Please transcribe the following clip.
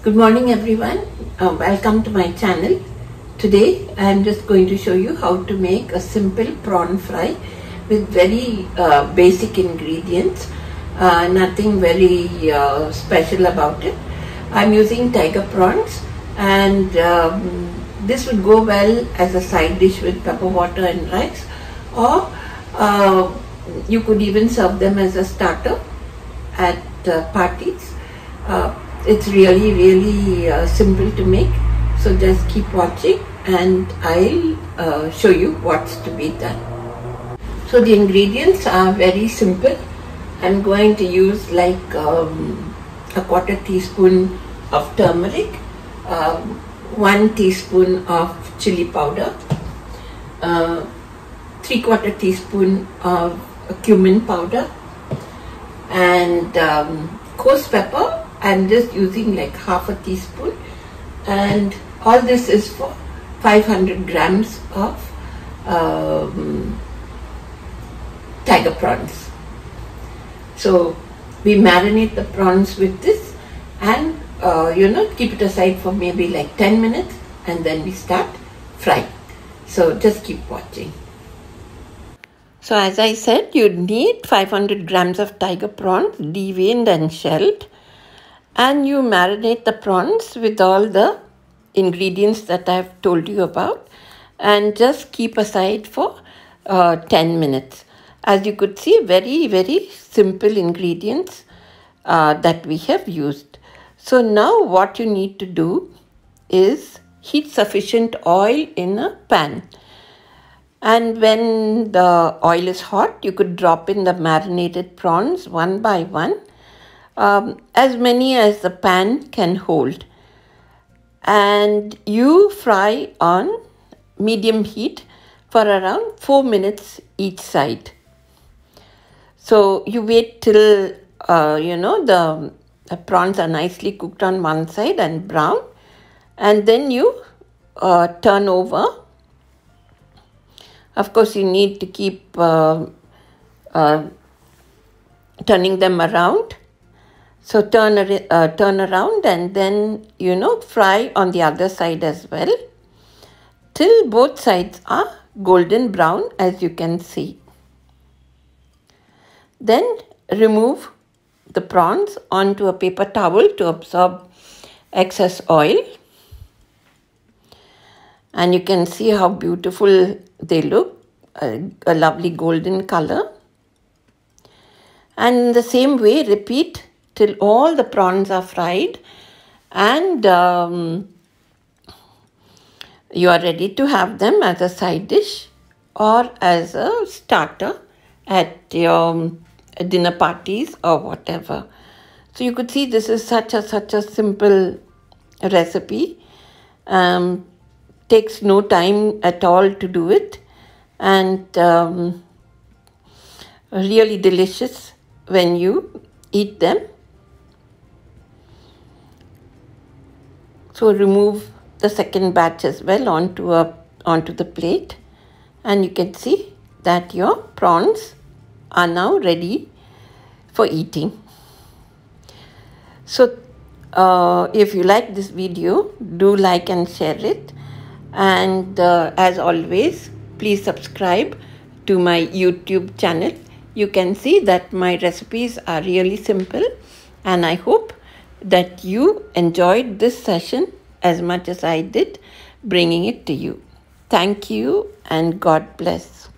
Good morning everyone. Welcome to my channel. Today I am just going to show you how to make a simple prawn fry with very basic ingredients. Nothing very special about it. I am using tiger prawns, and this would go well as a side dish with pepperwater and rice, or you could even serve them as a starter at parties. It's really simple to make, so just keep watching and I'll show you what's to be done. So the ingredients are very simple. I'm going to use like a 1/4 teaspoon of turmeric, 1 teaspoon of chili powder, 3/4 teaspoon of cumin powder, and coarse pepper. I'm just using like 1/2 teaspoon, and all this is for 500 grams of tiger prawns. So we marinate the prawns with this, and keep it aside for maybe like 10 minutes, and then we start frying. So just keep watching. So as I said, you need 500 grams of tiger prawns, deveined and shelled. And you marinate the prawns with all the ingredients that I've told you about, and just keep aside for 10 minutes. As you could see, very simple ingredients that we have used. So now what you need to do is heat sufficient oil in a pan. And when the oil is hot, you could drop in the marinated prawns one by one. As many as the pan can hold, and you fry on medium heat for around 4 minutes each side. So you wait till the prawns are nicely cooked on one side and brown, and then you turn over. Of course, you need to keep turning them around. So turn around, and then fry on the other side as well till both sides are golden brown, as you can see. Then remove the prawns onto a paper towel to absorb excess oil, and you can see how beautiful they look, a lovely golden color. And in the same way, repeat till all the prawns are fried, and you are ready to have them as a side dish or as a starter at your dinner parties or whatever. So you could see this is such a simple recipe. Takes no time at all to do it, and really delicious when you eat them. So remove the second batch as well onto the plate, and you can see that your prawns are now ready for eating. So if you like this video, do like and share it, and as always, please subscribe to my YouTube channel. You can see that my recipes are really simple, and I hope that you enjoyed this session as much as I did bringing it to you. Thank you, and God bless.